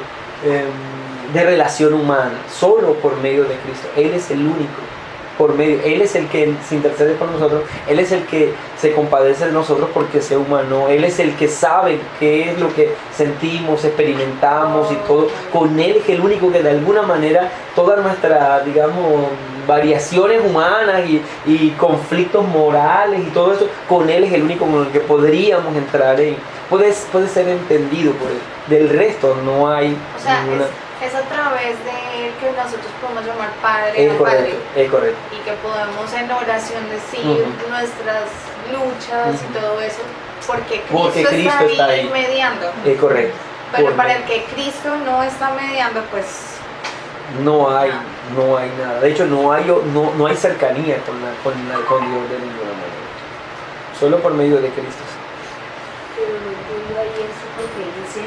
de relación humana, solo por medio de Cristo. Él es el único. Él es el que se intercede por nosotros, Él es el que se compadece de nosotros porque es humano, Él es el que sabe qué es lo que sentimos, experimentamos y todo. Con Él es el único que de alguna manera todas nuestras, variaciones humanas y conflictos morales y todo eso, con Él es el único con el que podríamos entrar en, puede ser entendido por Él. Del resto no hay ninguna... Es a través de Él que nosotros podemos llamar Padre Es a correcto, Padre. es correcto. Y que podemos en oración decir nuestras luchas y todo eso, porque Cristo está ahí mediando. Es correcto. Pero para el que Cristo no está mediando, pues no hay No hay nada. De hecho, no hay cercanía con Dios de ninguna manera. Solo por medio de Cristo. Pero no entiendo ahí eso porque dice,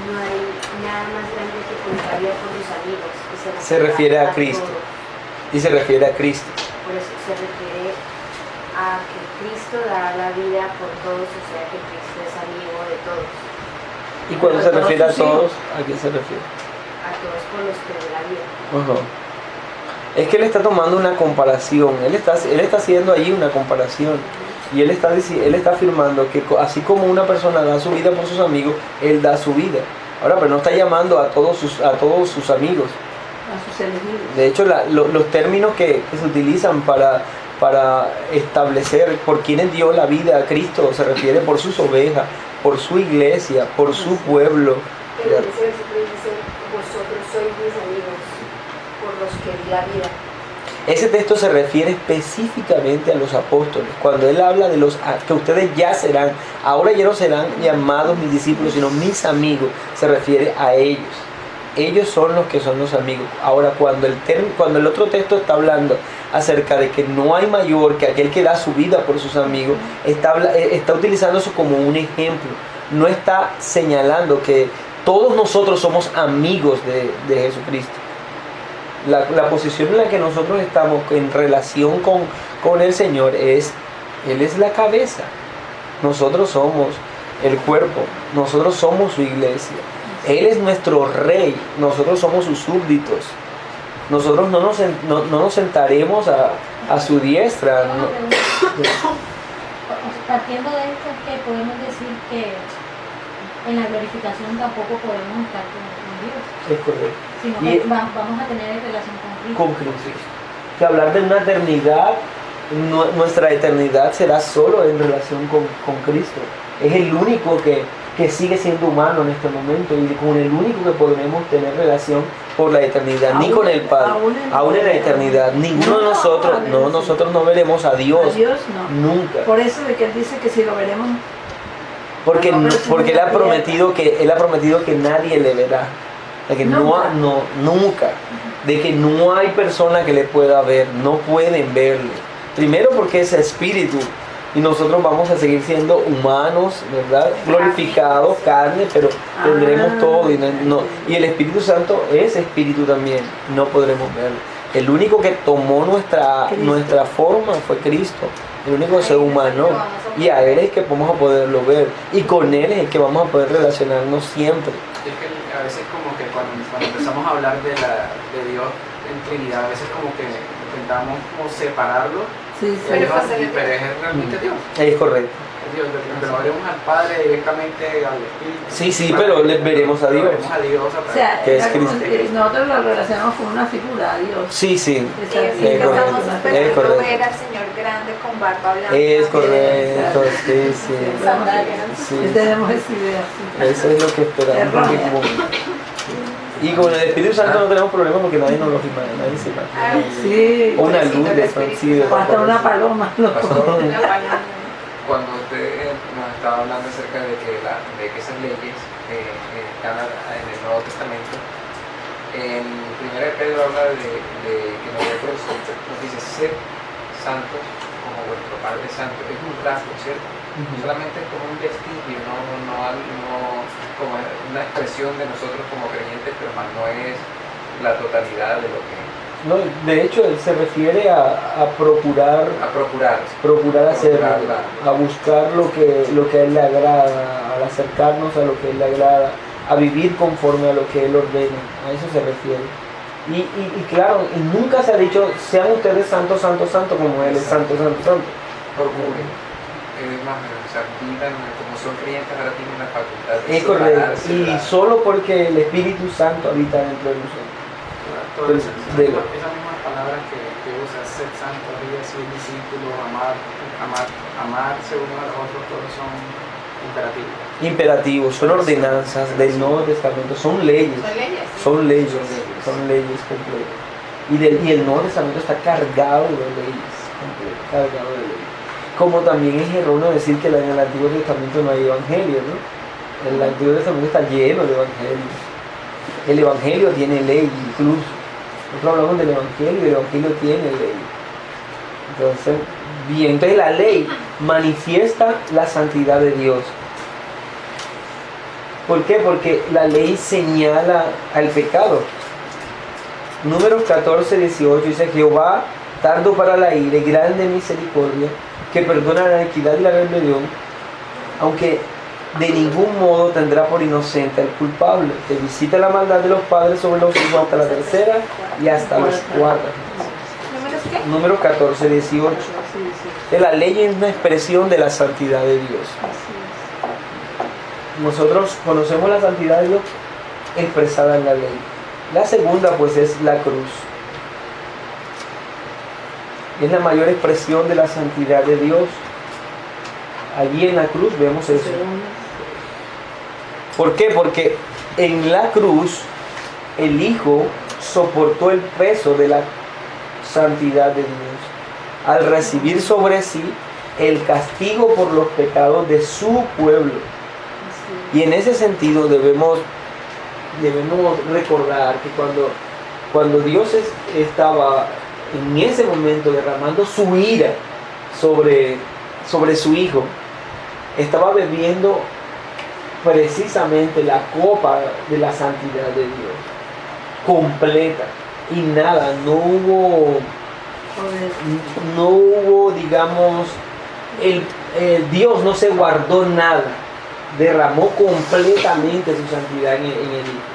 no hay nada más grande que contar vida con los amigos. Y Se refiere a Cristo. todos. Y se refiere a Cristo. Por eso se refiere a que Cristo da la vida por todos, o sea que Cristo es amigo de todos. Y cuando se todos refiere a sus hijos. todos, ¿a quién se refiere? A todos por los que da la vida. Ajá. Es que él está tomando una comparación. Él está haciendo ahí una comparación. Y él está afirmando que así como una persona da su vida por sus amigos, él da su vida. Ahora, pero no está llamando a todos sus amigos. A sus elegidos. De hecho, los términos que se utilizan para establecer por quién dio la vida a Cristo se refiere por sus ovejas, por su iglesia, por su pueblo. Pero en ese versículo dice, vosotros sois mis amigos, por los que di la vida. Ese texto se refiere específicamente a los apóstoles. Cuando él habla de que ustedes ya serán, ahora ya no serán llamados mis discípulos, sino mis amigos, se refiere a ellos. Ellos son los que son los amigos. Ahora, cuando el otro texto está hablando acerca de que no hay mayor que aquel que da su vida por sus amigos, está utilizando eso como un ejemplo. No está señalando que todos nosotros somos amigos de Jesucristo. La posición en la que nosotros estamos en relación con el Señor es, Él es la cabeza. Nosotros somos el cuerpo. Nosotros somos su iglesia. Él es nuestro rey. Nosotros somos sus súbditos. Nosotros no nos sentaremos a su diestra. Partiendo de esto, es que podemos decir que en la glorificación tampoco podemos estar con Dios, Es correcto. sino Y- que vamos a tener relación con Cristo. Con Cristo. Que hablar de una eternidad, nuestra eternidad será solo en relación con Cristo. Es el único que sigue siendo humano en este momento y con el único que podremos tener relación por la eternidad, ni con el Padre, aún en la eternidad. Ninguno de nosotros no veremos a Dios, A Dios no. nunca. Por eso de que él dice que si lo veremos, Porque No, él ha prometido que nadie le verá. De que nunca. De que no hay persona que le pueda ver, no pueden verle. Primero porque es espíritu y nosotros vamos a seguir siendo humanos, ¿verdad? Glorificados, carne, pero tendremos todo. Y el Espíritu Santo es espíritu también, no podremos verlo. El único que tomó nuestra forma fue Cristo, el único ser humano. Y a Él es que vamos a poderlo ver. Y con Él es el que vamos a poder relacionarnos siempre. Es que a veces como que cuando empezamos a hablar de Dios en Trinidad, a veces como que intentamos como separarlo, sí, sí. pero es realmente Dios. Es correcto. Es Dios, pero veremos al Padre directamente, al Espíritu. Sí, pero le veremos a Dios. Veremos a Dios a O sea, Que es era como Cristo. que nosotros lo relacionamos con una figura, a Dios. Sí. Esa Es Es correcto. estamos Es esperando correcto. ver al Señor grande con barba blanca. Es correcto, sí. Sí, tenemos esa idea. Sí. Eso es lo que esperamos. Errónea. Y con el Espíritu Santo no tenemos problemas porque nadie nos lo imagina, nadie se imagina. Sí, O una pobrecito luz el de Espíritu Francisco. o hasta una paloma. ¿no? Cuando usted nos estaba hablando acerca de que esas leyes están en el Nuevo Testamento, en 1 Pedro habla de que nosotros nos dice ser santos como vuestro Padre Santo. Es un rasgo, ¿cierto? Solamente es como un vestigio, no como una expresión de nosotros como creyentes, pero más no es la totalidad de lo que es. No, de hecho, él se refiere a procurar hacerlo, a buscar lo que a él le agrada, al acercarnos a lo que a él le agrada, a vivir conforme a lo que él ordena. A eso se refiere. Y claro, y nunca se ha dicho, sean ustedes santos, santos, santos, como él es santo, santo, santo. Procuren. Es más, o sea, vivan como son creyentes, ahora tienen la facultad de Es correcto. separarse, Y ¿verdad? solo porque el Espíritu Santo habita dentro de nosotros. Todas esas mismas palabras que usa, ser santo, ser discípulo, amarse uno a los otros, todos son imperativos. Imperativos, son ordenanzas del Nuevo Testamento, son leyes. Son leyes completas. Y el Nuevo Testamento está cargado de leyes, cargado de leyes. Como también es erróneo decir que en el Antiguo Testamento no hay evangelio, ¿no? El Antiguo Testamento está lleno de evangelios. El evangelio tiene ley incluso. Nosotros hablamos del Evangelio y el Evangelio tiene ley. Entonces, bien, entonces la ley manifiesta la santidad de Dios. ¿Por qué? Porque la ley señala al pecado. Números 14, 18 dice: Jehová, tardo para la ira y grande en misericordia, que perdona la iniquidad y la rebelión, aunque de ningún modo tendrá por inocente al culpable, que visita la maldad de los padres sobre los hijos hasta la tercera y hasta los cuartos. ¿Números qué? Número 14, 18. La ley es una expresión de la santidad de Dios. Nosotros conocemos la santidad de Dios expresada en la ley. La segunda, pues, es la cruz. Es la mayor expresión de la santidad de Dios. Allí en la cruz vemos eso. ¿Por qué? Porque en la cruz el Hijo soportó el peso de la santidad de Dios al recibir sobre sí el castigo por los pecados de su pueblo. Y en ese sentido debemos recordar que cuando Dios estaba en ese momento derramando su ira sobre su Hijo, estaba bebiendo precisamente la copa de la santidad de Dios completa, y nada, no hubo, digamos, Dios no se guardó nada, derramó completamente su santidad en el Hijo,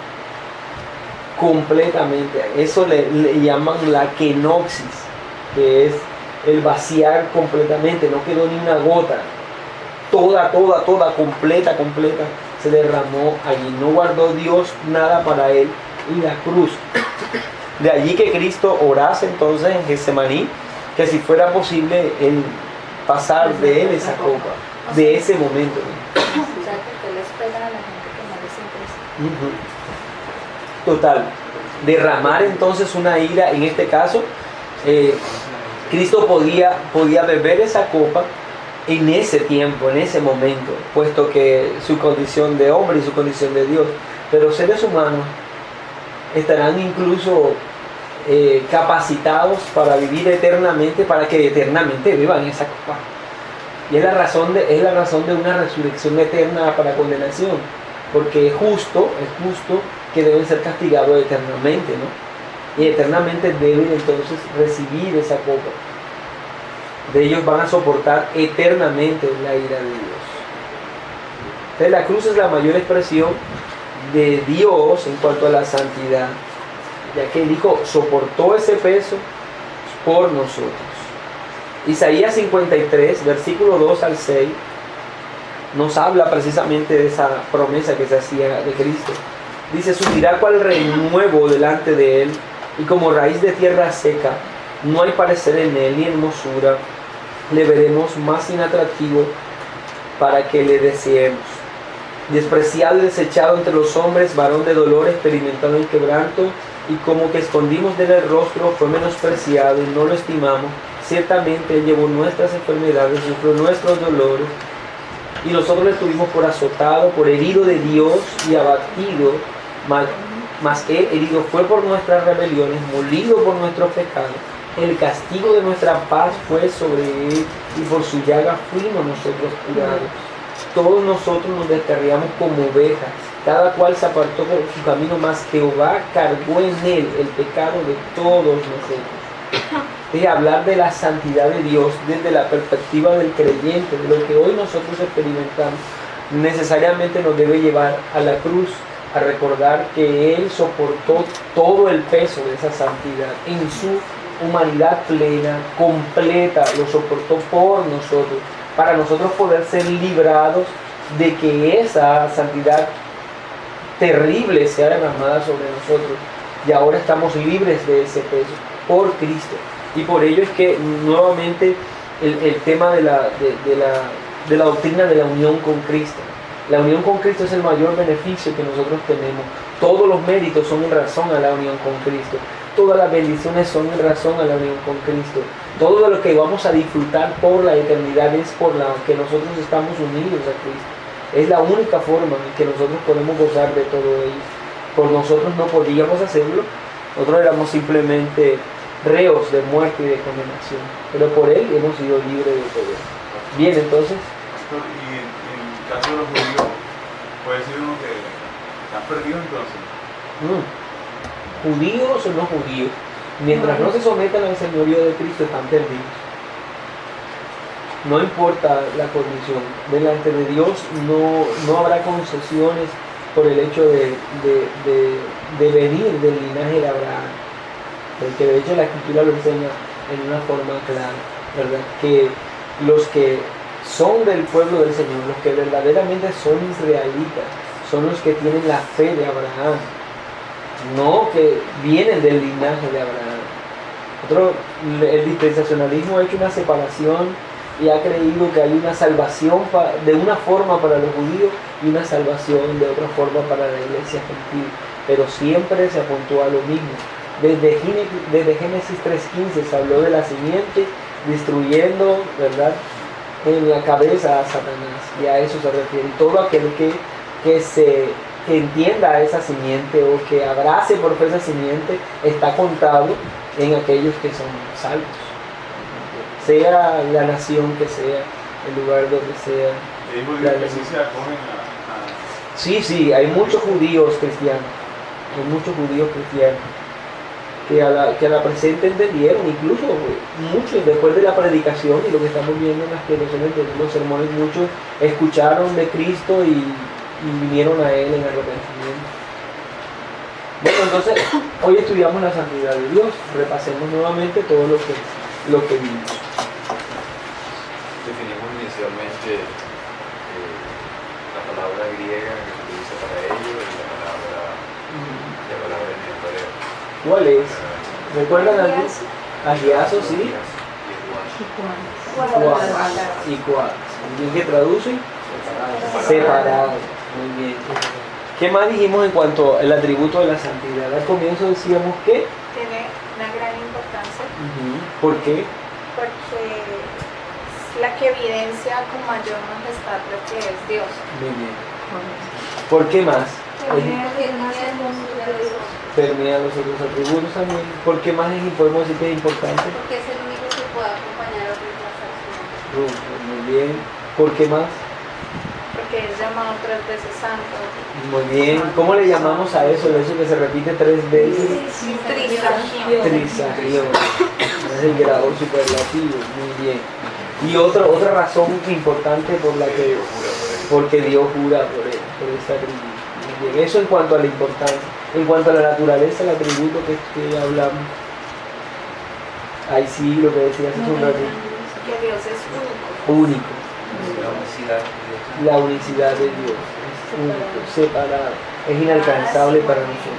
completamente. Eso le llaman la kenosis, que es el vaciar completamente, no quedó ni una gota, toda, completa, se derramó allí, no guardó Dios nada para él. Y la cruz, de allí que Cristo orase entonces en Getsemaní, que si fuera posible él pasar de él esa copa, de ese momento. Total, derramar entonces una ira, en este caso, Cristo podía beber esa copa en ese tiempo, en ese momento, puesto que su condición de hombre y su condición de Dios, pero seres humanos estarán incluso capacitados para vivir eternamente, para que eternamente vivan esa copa. Y es la razón de una resurrección eterna para condenación, porque es justo que deben ser castigados eternamente, ¿no? Y eternamente deben entonces recibir esa copa. De ellos van a soportar eternamente la ira de Dios. Entonces la cruz es la mayor expresión de Dios en cuanto a la santidad, ya que el Hijo soportó ese peso por nosotros. Isaías 53, versículo 2 al 6, nos habla precisamente de esa promesa que se hacía de Cristo. Dice: subirá cual renuevo delante de él, y como raíz de tierra seca, no hay parecer en él ni hermosura, le veremos más inatractivo para que le deseemos. Despreciado y desechado entre los hombres, varón de dolor, experimentado en quebranto, y como que escondimos de él el rostro, fue menospreciado y no lo estimamos. Ciertamente él llevó nuestras enfermedades, sufrió nuestros dolores, y nosotros le tuvimos por azotado, por herido de Dios y abatido. Mas él herido fue por nuestras rebeliones, molido por nuestros pecados. El castigo de nuestra paz fue sobre él, y por su llaga fuimos nosotros curados. Todos nosotros nos descarriamos como ovejas, cada cual se apartó por su camino, mas Jehová cargó en él el pecado de todos nosotros. Es hablar de la santidad de Dios desde la perspectiva del creyente, de lo que hoy nosotros experimentamos, necesariamente nos debe llevar a la cruz, a recordar que Él soportó todo el peso de esa santidad en su humanidad plena, completa, lo soportó por nosotros, para nosotros poder ser librados de que esa santidad terrible sea derramada sobre nosotros. Y ahora estamos libres de ese peso por Cristo. Y por ello es que nuevamente el tema de la doctrina de la unión con Cristo. La unión con Cristo es el mayor beneficio que nosotros tenemos. Todos los méritos son en razón a la unión con Cristo. Todas las bendiciones son en razón a la unión con Cristo. Todo lo que vamos a disfrutar por la eternidad es por la que nosotros estamos unidos a Cristo. Es la única forma en que nosotros podemos gozar de todo ello. Por nosotros no podíamos hacerlo, Nosotros éramos simplemente reos de muerte y de condenación, pero por Él hemos sido libres de todo. Bien, entonces. Pastor, y en el caso de los judíos, puede ser uno que están perdidos entonces. Judíos o no judíos, mientras no se sometan al señorío de Cristo, están perdidos. No importa la condición, delante de Dios no habrá concesiones por el hecho de venir del linaje de Abraham, porque de hecho la Escritura lo enseña en una forma clara, ¿verdad? Que los que son del pueblo del Señor, los que verdaderamente son israelitas, son los que tienen la fe de Abraham, no que vienen del linaje de Abraham. El dispensacionalismo ha hecho una separación y ha creído que hay una salvación de una forma para los judíos y una salvación de otra forma para la iglesia gentil, pero siempre se apuntó a lo mismo. Desde Génesis 3:15 se habló de la simiente destruyendo, ¿verdad?, en la cabeza a Satanás, y a eso se refiere. Y todo aquel que entienda esa simiente o que abrace por fe esa simiente está contado en aquellos que son salvos, sea la nación que sea, el lugar donde sea. Y dijo Dios que sí se acogen Sí, hay muchos judíos cristianos, que a la presente entendieron, incluso muchos después de la predicación y lo que estamos viendo en las predicaciones de los sermones, muchos escucharon de Cristo y vinieron a Él en arrepentimiento. Bueno, entonces hoy estudiamos la santidad de Dios, repasemos nuevamente todo lo que vimos. Definimos inicialmente la palabra griega que se utiliza para ello y la palabra en hebreo. ¿Cuál es? ¿Recuerdan algo? Agiazo, sí. Y cuál. ¿Y qué traduce? Separado. Muy bien. ¿Qué más dijimos en cuanto al atributo de la santidad? Al comienzo decíamos que tiene una gran importancia. ¿Por qué? Porque es la que evidencia con mayor majestad lo que es Dios. Muy bien. ¿Por qué más? Permea los otros atributos también. ¿Por qué más podemos decir que es importante? Porque es el único que puede acompañar a otros. Muy bien. ¿Por qué más? Porque es llamado 3 veces santo. Muy bien. ¿Cómo le llamamos a eso? Eso que se repite 3 veces. Trisagión. Es el grado superlativo. Muy bien. Y otra razón importante porque Dios jura por este atributo. Muy bien. Eso en cuanto a la importancia. En cuanto a la naturaleza, el atributo que hablamos. Ahí sí, lo que decías es un ratito. Que Dios es único. La unicidad de Dios es único, separado, es inalcanzable para nosotros,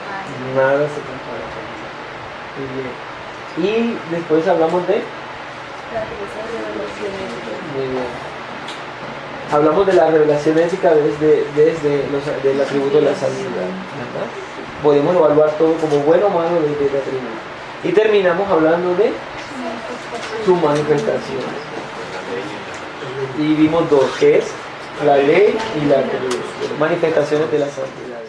nada se compara con Él. Muy bien. Y después hablamos de muy bien. Hablamos de la revelación ética desde del atributo de la santidad, ¿verdad? Podemos evaluar todo como bueno o malo desde el atributo. Y terminamos hablando de su manifestación. Y vimos dos, que es la ley y la cruz, manifestaciones de la santidad.